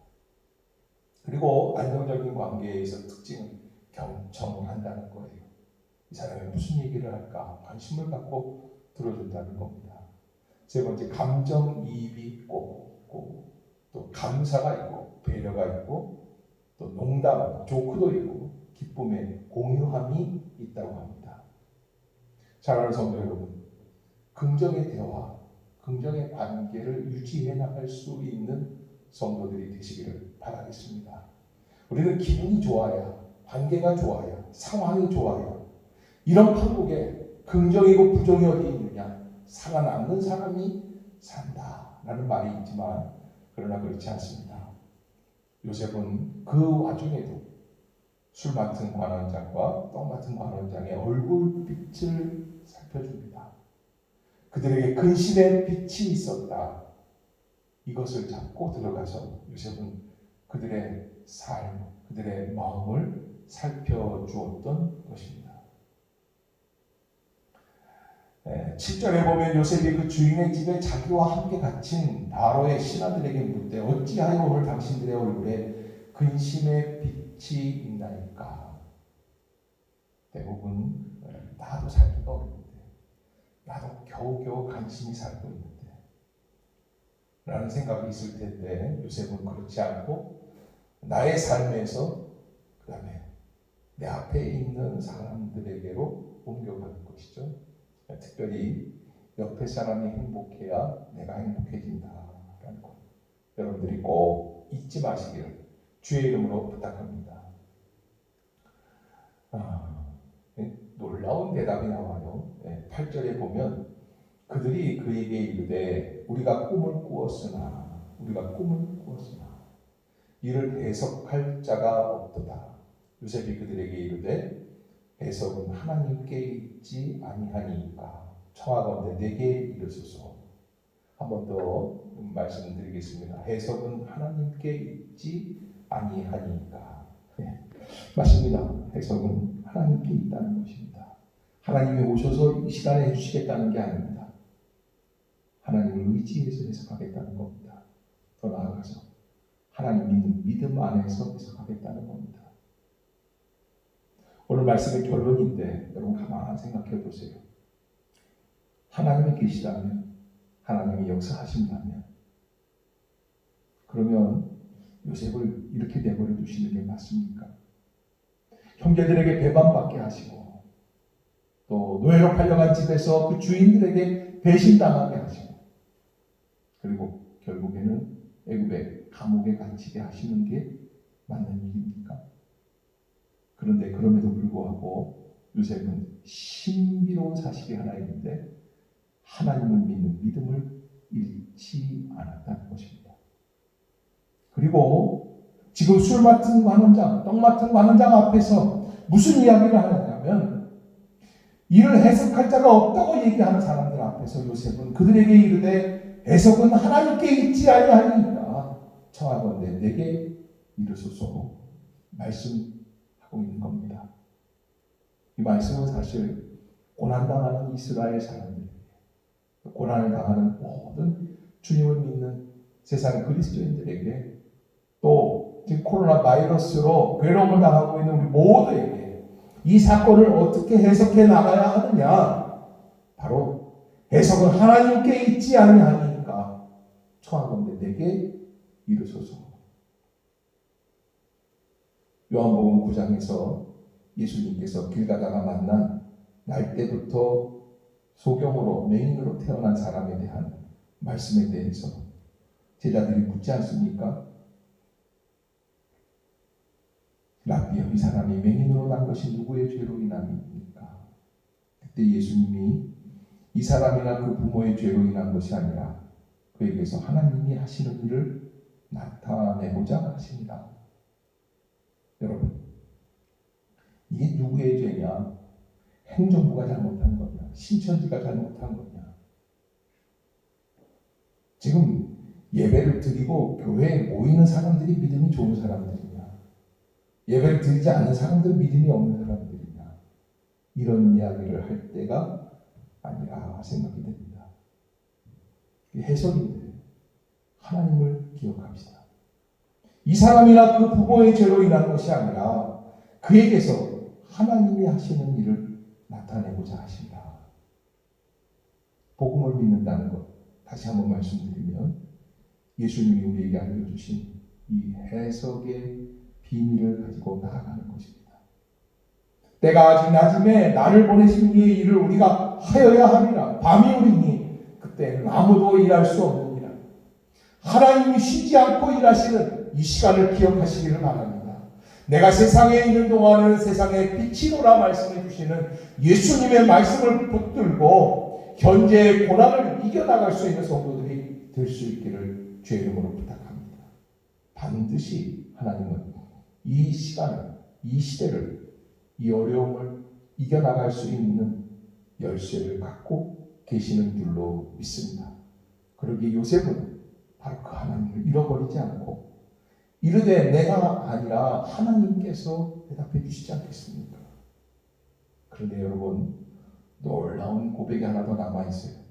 그리고 안정적인 관계에서 특징은 경청한다는 거예요. 이 사람이 무슨 얘기를 할까 관심을 갖고 들어준다는 겁니다. 세 번째, 감정이입이 있고 또 감사가 있고 배려가 있고 또 농담, 조크도 있고 기쁨의 공유함이 있다고 합니다. 사랑하는 성도 여러분, 긍정의 대화, 긍정의 관계를 유지해 나갈 수 있는 성도들이 되시기를 바라겠습니다. 우리는 기분이 좋아야, 관계가 좋아야, 상황이 좋아야 이런 판국에 긍정이고 부정이 어디 있느냐, 살아남는 사람이 산다라는 말이 있지만 그러나 그렇지 않습니다. 요셉은 그 와중에도 술 맡은 관원장과 떡 맡은 관원장의 얼굴빛을 살펴줍니다. 그들에게 근심의 빛이 있었다. 이것을 잡고 들어가서 요셉은 그들의 삶, 그들의 마음을 살펴주었던 것입니다. 7절에 보면 요셉이 그 주인의 집에 자기와 함께 갇힌 바로의 신하들에게 묻되 어찌하여 오늘 당신들의 얼굴에 근심의 빛이 있나이까. 대부분 나도 살기가 어려운데 나도 겨우겨우 간신히 살고 있는데 라는 생각이 있을 텐데 요셉은 그렇지 않고 나의 삶에서 그 다음에 내 앞에 있는 사람들에게로 옮겨가는 것이죠. 특별히 옆에 사람이 행복해야 내가 행복해진다라는 것. 여러분들이 꼭 잊지 마시기를 주의 이름으로 부탁합니다. 놀라운 대답이 나와요. 8절에 보면 그들이 그에게 이르되 우리가 꿈을 꾸었으나 이를 해석할 자가 없도다. 요셉이 그들에게 이르되 해석은 하나님께 있지 아니하니까 청하건대 내게 이르소서. 한 번 더 말씀드리겠습니다. 해석은 하나님께 있지 아니하니까. 맞습니다. 해석은 하나님께 있다는 것입니다. 하나님이 오셔서 이 시간에 해주시겠다는 게 아닙니다. 하나님을 의지해서 해석하겠다는 겁니다. 더 나아가서 하나님 믿는 믿음 안에서 해석하겠다는 겁니다. 오늘 말씀의 결론인데 여러분 가만히 생각해 보세요. 하나님이 계시다면, 하나님이 역사하신다면 그러면 요셉을 이렇게 내버려 두시는 게 맞습니까? 형제들에게 배반받게 하시고 또 노예로 팔려간 집에서 그 주인들에게 배신당하게 하시고 그리고 결국에는 애굽의 감옥에 갇히게 하시는 게 맞는 일입니까? 그런데 그럼에도 불구하고 요셉은 신비로운 사실이 하나 있는데 하나님을 믿는 믿음을 잃지 않았다는 것입니다. 그리고 지금 술 맡은 관원장, 떡 맡은 관원장 앞에서 무슨 이야기를 하느냐면 이를 해석할 자가 없다고 얘기하는 사람들 앞에서 요셉은 그들에게 이르되 해석은 하나님께 있지 아니하니까 청하건대 내게 이르소서 말씀하고 있는 겁니다. 이 말씀은 사실 고난당하는 이스라엘 사람들, 고난을 당하는 모든 주님을 믿는 세상 그리스도인들에게, 또 지금 코로나 바이러스로 괴로움을 당하고 있는 우리 모두에게 이 사건을 어떻게 해석해 나가야 하느냐, 바로 해석은 하나님께 있지 아니하니까 청하건대 내게 이르소서. 요한복음 9장에서 예수님께서 길 가다가 만난 날 때부터 소경으로 맹인으로 태어난 사람에 대한 말씀에 대해서 제자들이 묻지 않습니까? 라비여, 이 사람이 맹인으로 난 것이 누구의 죄로 인함입니까? 그때 예수님이 이 사람이나 그 부모의 죄로 인한 것이 아니라 그에게서 하나님이 하시는 일을 나타내고자 하십니다. 여러분, 이게 누구의 죄냐? 행정부가 잘못한 거냐? 신천지가 잘못한 거냐? 지금 예배를 드리고 교회에 모이는 사람들이 믿음이 좋은 사람들이냐? 예배를 드리지 않는 사람들은 믿음이 없는 사람들이냐? 이런 이야기를 할 때가 아니라 생각이 됩니다. 해석인데 하나님을 기억합시다. 이 사람이나 그 부모의 죄로 인한 것이 아니라 그에게서 하나님이 하시는 일을 나타내고자 하신다. 복음을 믿는다는 것, 다시 한번 말씀드리면 예수님이 우리에게 알려주신 이 해석의 비밀을 가지고 나아가는 것입니다. 때가 아직 낮음에 나를 보내신 이의 일을 우리가 하여야 하리라. 밤이 오리니 그때는 아무도 일할 수 없느니라. 하나님이 쉬지 않고 일하시는 이 시간을 기억하시기를 바랍니다. 내가 세상에 있는 동안은 세상의 빛이로라 말씀해 주시는 예수님의 말씀을 붙들고 현재의 고난을 이겨나갈 수 있는 성도들이 될 수 있기를 주의 이름으로 부탁합니다. 반드시 하나님은 이 시간을, 이 시대를, 이 어려움을 이겨나갈 수 있는 열쇠를 갖고 계시는 줄로 믿습니다. 그러기에 요셉은 바로 그 하나님을 잃어버리지 않고 이르되 내가 아니라 하나님께서 대답해 주시지 않겠습니까? 그런데 여러분, 놀라운 고백이 하나 더 남아있어요.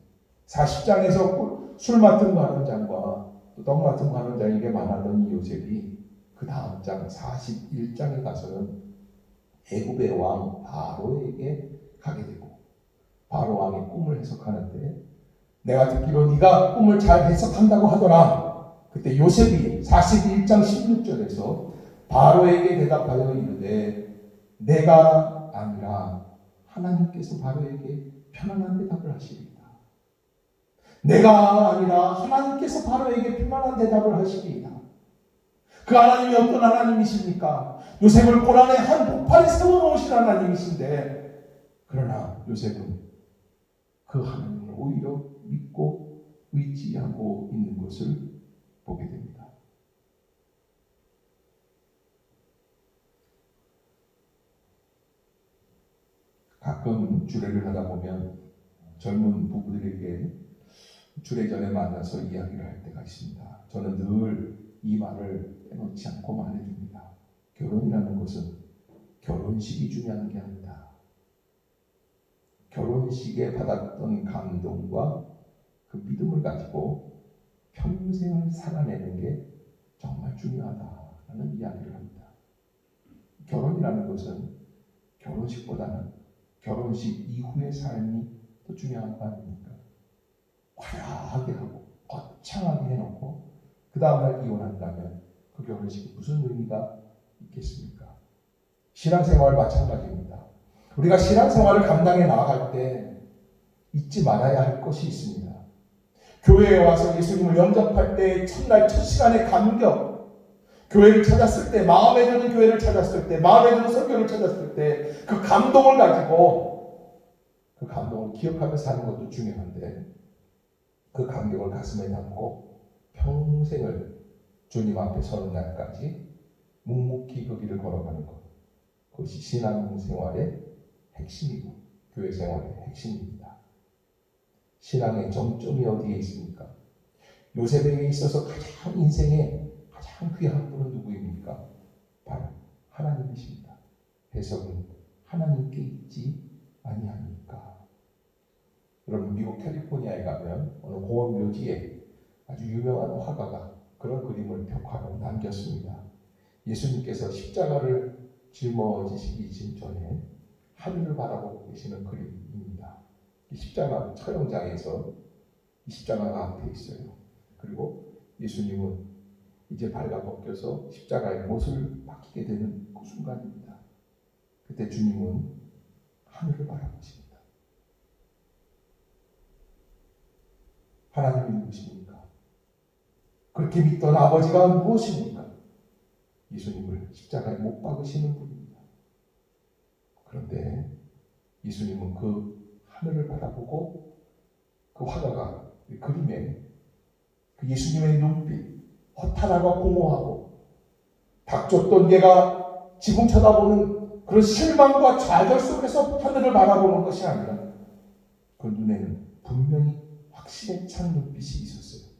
40장에서 술 맡은 관원장과 떡 맡은 관원장에게 말하던 이 요셉이 그 다음 장 41장에 가서는 애굽의 왕 바로에게 가게 되고 바로 왕의 꿈을 해석하는데, 내가 듣기로 네가 꿈을 잘 해석한다고 하더라. 그때 요셉이 41장 16절에서 바로에게 대답하여 이르되 내가 아니라 하나님께서 바로에게 편안한 대답을 하시리이다. 내가 아니라 하나님께서 바로에게 편안한 대답을 하시리이다. 그 하나님이 어떤 하나님이십니까? 요셉을 고난의 한 복판에 세워놓으신 하나님이신데, 그러나 요셉은 그 하나님을 오히려 믿고 의지하고 있는 것을 보게 됩니다. 가끔 주례를 하다 보면 젊은 부부들에게 주례 전에 만나서 이야기를 할 때가 있습니다. 저는 늘 이 말을 빼놓지 않고 말해줍니다. 결혼이라는 것은 결혼식이 중요한 게 아니다. 결혼식에 받았던 감동과 그 믿음을 가지고 평생을 살아내는 게 정말 중요하다라는 이야기를 합니다. 결혼이라는 것은 결혼식보다는 결혼식 이후의 삶이 더 중요한 거 아닙니까? 화려하게 하고 거창하게 해놓고 그 다음날 이혼한다면 그 결혼식이 무슨 의미가 있겠습니까? 신앙생활 마찬가지입니다. 우리가 신앙생활을 감당해 나아갈 때 잊지 말아야 할 것이 있습니다. 교회에 와서 예수님을 영접할 때 첫날 첫 시간의 감격, 교회를 찾았을 때, 마음에 드는 교회를 찾았을 때, 마음에 드는 설교를 찾았을 때 그 감동을 가지고 그 감동을 기억하며 사는 것도 중요한데, 그 감격을 가슴에 담고 평생을 주님 앞에 서는 날까지 묵묵히 그 길을 걸어가는 것, 그것이 신앙생활의 핵심이고 교회 생활의 핵심입니다. 신앙의 정점이 어디에 있습니까? 요셉에게 있어서 가장 인생의 가장 귀한 분은 누구입니까? 바로 하나님이십니다. 해석은 하나님께 있지 아니하니까. 여러분 미국 캘리포니아에 가면 어느 공원 묘지에 아주 유명한 화가가 그런 그림을 벽화로 남겼습니다. 예수님께서 십자가를 짊어지시기 전에 하늘을 바라보고 계시는 그림입니다. 이 십자가 처형장에서 이 십자가가 앞에 있어요. 그리고 예수님은 이제 발가 벗겨서 십자가의 못을 박히게 되는 그 순간입니다. 그때 주님은 하늘을 바라보십니다. 하나님이 누구십니까? 그렇게 믿던 아버지가 무엇입니까? 예수님을 십자가에 못 박으시는 분입니다. 그런데 예수님은 그 하늘을 바라보고 그 화가가 그 그림에 그 예수님의 눈빛, 허탈하고 공허하고 닥쳤던 개가 지붕 쳐다보는 그런 실망과 좌절 속에서 하늘을 바라보는 것이 아니라 그 눈에는 분명히 확신에 찬 눈빛이 있었어요.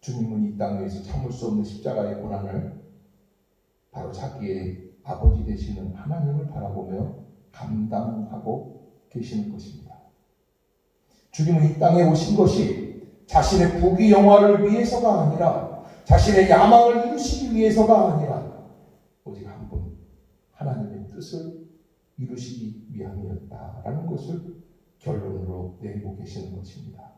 주님은 이 땅 위에서 참을 수 없는 십자가의 고난을 바로 자기의 아버지 되시는 하나님을 바라보며 감당하고 계시는 것입니다. 주님은 이 땅에 오신 것이 자신의 부귀 영화를 위해서가 아니라 자신의 야망을 이루시기 위해서가 아니라 오직 한 분 하나님의 뜻을 이루시기 위함이었다라는 것을 결론으로 내리고 계시는 것입니다.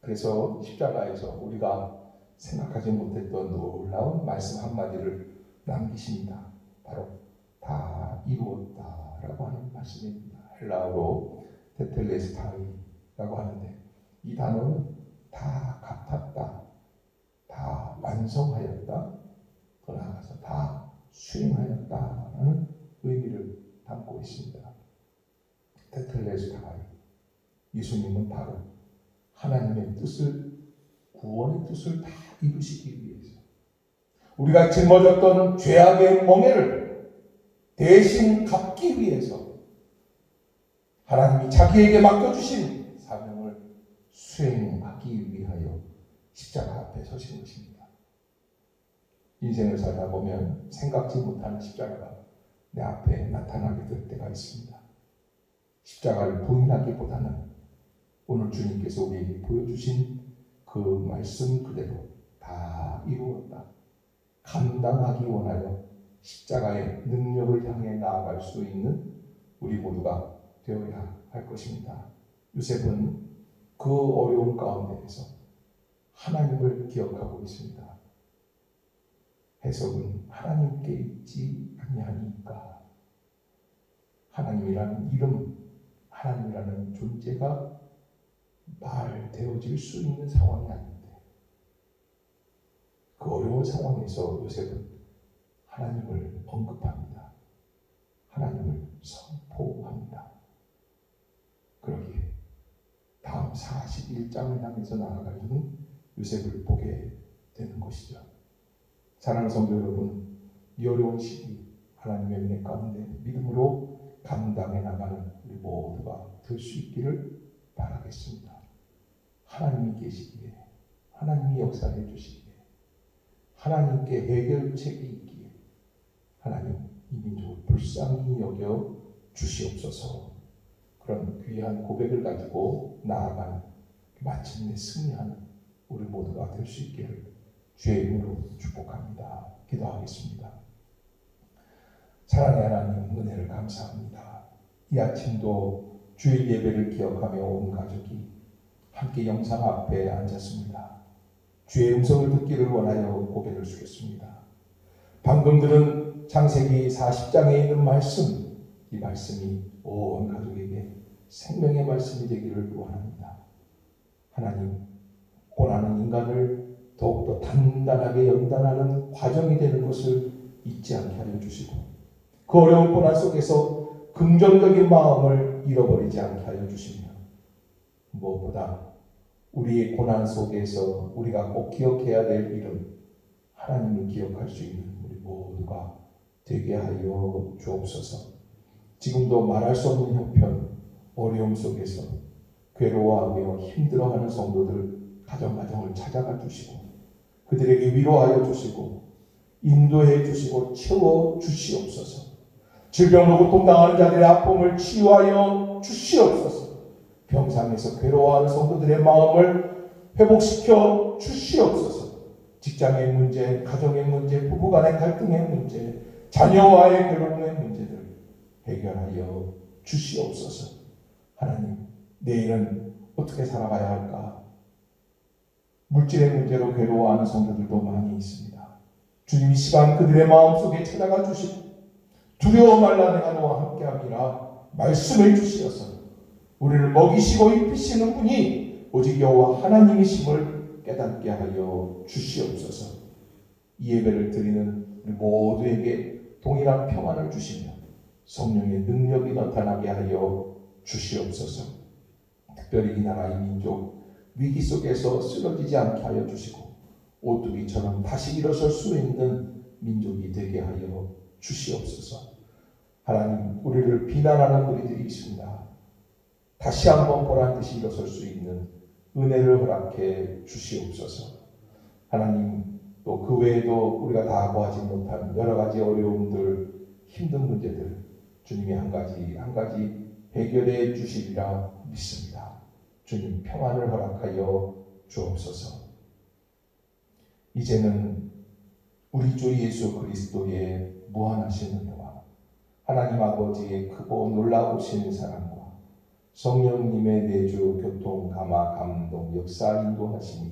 그래서 십자가에서 우리가 생각하지 못했던 놀라운 말씀 한마디를 남기십니다. 바로 다 이루었다라고 하는 말씀입니다. 헬라어로 테텔레스타이라고 하는데 이 단어는 다 갚았다, 다 완성하였다, 더 나아가서 다 수행하였다라는 의미를 담고 있습니다. 테텔레스타이, 예수님은 바로 하나님의 뜻을, 구원의 뜻을 다 이루시기 위해서 우리가 짊어졌던 죄악의 멍에를 대신 갚기 위해서 하나님이 자기에게 맡겨주신 사명을 수행하기 위하여 십자가 앞에 서신 것입니다. 인생을 살다 보면 생각지 못하는 십자가가 내 앞에 나타나게 될 때가 있습니다. 십자가를 부인하기보다는 오늘 주님께서 우리에게 보여주신 그 말씀 그대로 다 이루었다, 감당하기 원하여 십자가의 능력을 향해 나아갈 수 있는 우리 모두가 되어야 할 것입니다. 요셉은 그 어려운 가운데에서 하나님을 기억하고 있습니다. 해석은 하나님께 있지 아니하니까. 하나님이라는 이름, 하나님이라는 존재가 말되어질 수 있는 상황이 아닌데 그 어려운 상황에서 요셉은 하나님을 언급합니다. 하나님을 선포합니다. 그러기에 다음 41장을 향해서 나아가는 요셉을 보게 되는 것이죠. 사랑하는 성도 여러분, 이 어려운 시기 하나님의 은혜 가운데 믿음으로 감당해 나가는 우리 모두가 될 수 있기를 바라겠습니다. 하나님이 계시기에, 하나님이 역사해 주시기에, 하나님께 해결책이 있기에 하나님 이 민족을 불쌍히 여겨 주시옵소서. 그런 귀한 고백을 가지고 나아가는 마침내 승리하는 우리 모두가 될 수 있기를 주의 이름으로 축복합니다. 기도하겠습니다. 사랑의 하나님, 은혜를 감사합니다. 이 아침도 주일 예배를 기억하며 온 가족이 함께 영상 앞에 앉았습니다. 주의 음성을 듣기를 원하여 고개를 숙였습니다. 방금 들은 창세기 40장에 있는 말씀, 이 말씀이 온 가족에게 생명의 말씀이 되기를 원합니다. 하나님, 고난은 인간을 더욱더 단단하게 연단하는 과정이 되는 것을 잊지 않게 하여 주시고 그 어려운 고난 속에서 긍정적인 마음을 잃어버리지 않게 하여 주시며 무엇보다 우리의 고난 속에서 우리가 꼭 기억해야 될 이름, 하나님을 기억할 수 있는 우리 모두가 되게 하여 주옵소서. 지금도 말할 수 없는 형편, 어려움 속에서 괴로워하며 힘들어하는 성도들 가정가정을 찾아가 주시고 그들에게 위로하여 주시고 인도해 주시고 채워 주시옵소서. 질병으로 고통당하는 자들의 아픔을 치유하여 주시옵소서. 병상에서 괴로워하는 성도들의 마음을 회복시켜 주시옵소서. 직장의 문제, 가정의 문제, 부부간의 갈등의 문제, 자녀와의 괴로움의 문제들 해결하여 주시옵소서. 하나님, 내일은 어떻게 살아가야 할까? 물질의 문제로 괴로워하는 성도들도 많이 있습니다. 주님, 이 시간 그들의 마음속에 찾아가 주시고 두려워 말라 내가 너와 함께함이라 말씀해 주시어서 우리를 먹이시고 입히시는 분이 오직 여호와 하나님이심을 깨닫게 하여 주시옵소서. 이 예배를 드리는 우리 모두에게 동일한 평안을 주시며 성령의 능력이 나타나게 하여 주시옵소서. 특별히 이 나라 이 민족 위기 속에서 쓰러지지 않게 하여 주시고 오뚜기처럼 다시 일어설 수 있는 민족이 되게 하여 주시옵소서. 하나님, 우리를 비난하는 우리들이 있습니다. 다시 한번 보란듯이 일어설 수 있는 은혜를 허락해 주시옵소서. 하나님, 또 그 외에도 우리가 다 구하지 못하는 여러 가지 어려움들, 힘든 문제들 주님이 한 가지 한 가지 해결해 주시리라 믿습니다. 주님, 평안을 허락하여 주옵소서. 이제는 우리 주 예수 그리스도의 무한하신 은혜와 하나님 아버지의 크고 놀라우신 사랑과 성령님의 내주 교통 감화 감동 역사 인도하심이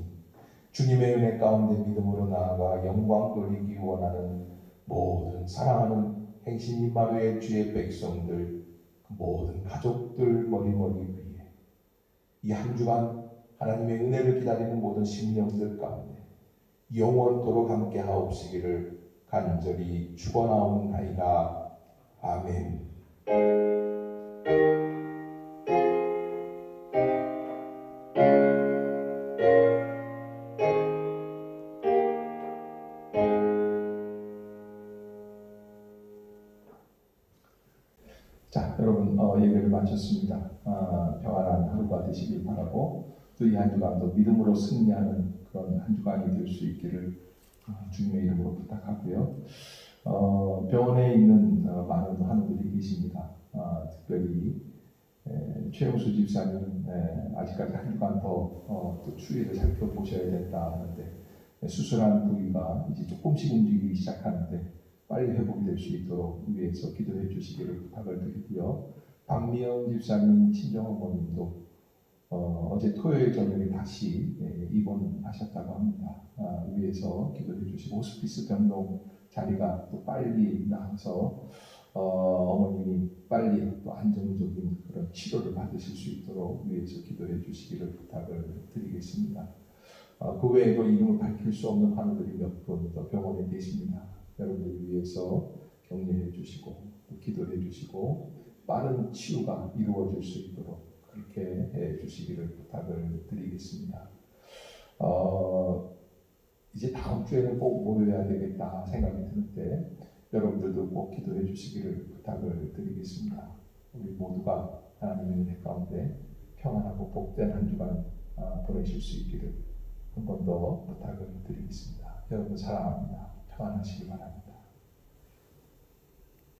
주님의 은혜 가운데 믿음으로 나아가 영광 돌리기 원하는 모든 사랑하는 행신 임마누엘 주의 백성들 모든 가족들 머리머리 위에 이 한 주간 하나님의 은혜를 기다리는 모든 심령들 가운데 영원토록 함께 하옵시기를 간절히 축원하옵나이다. 아멘. 자, 여러분 예배를 마쳤습니다. 평안한 하루가 되시길 바라고 또 이 한 주간도 믿음으로 승리하는 그런 한 주간이 될 수 있기를 주님의 이름으로 부탁하고요. 병원에 있는 많은 환우들이 계십니다. 특별히 최영수 집사님은 아직까지 한 주간 더 또 추위를 살펴보셔야 된다 하는데 수술한 부위가 이제 조금씩 움직이기 시작하는데 빨리 회복이 될 수 있도록 위해서 기도해 주시기를 부탁을 드리고요. 박미영 집사님 친정어머님도 어제 토요일 저녁에 다시 입원하셨다고 합니다. 위해서 기도해 주시고 호스피스 병동 자리가 또 빨리 나와서 어머님이 빨리 또 안정적인 그런 치료를 받으실 수 있도록 위해서 기도해 주시기를 부탁을 드리겠습니다. 그 외에도 이름을 밝힐 수 없는 환우들이 몇 분 더 병원에 계십니다. 여러분들 위해서 격려해 주시고 또 기도해 주시고 빠른 치유가 이루어질 수 있도록 그렇게 해 주시기를 부탁을 드리겠습니다. 이제 다음 주에는 꼭 모여야 되겠다 생각이 드는데 여러분들도 꼭 기도해 주시기를 부탁을 드리겠습니다. 우리 모두가 하나님의 은혜 가운데 평안하고 복된 한 주간 보내실 수 있기를 한 번 더 부탁을 드리겠습니다. 여러분 사랑합니다. 평안하시기 바랍니다.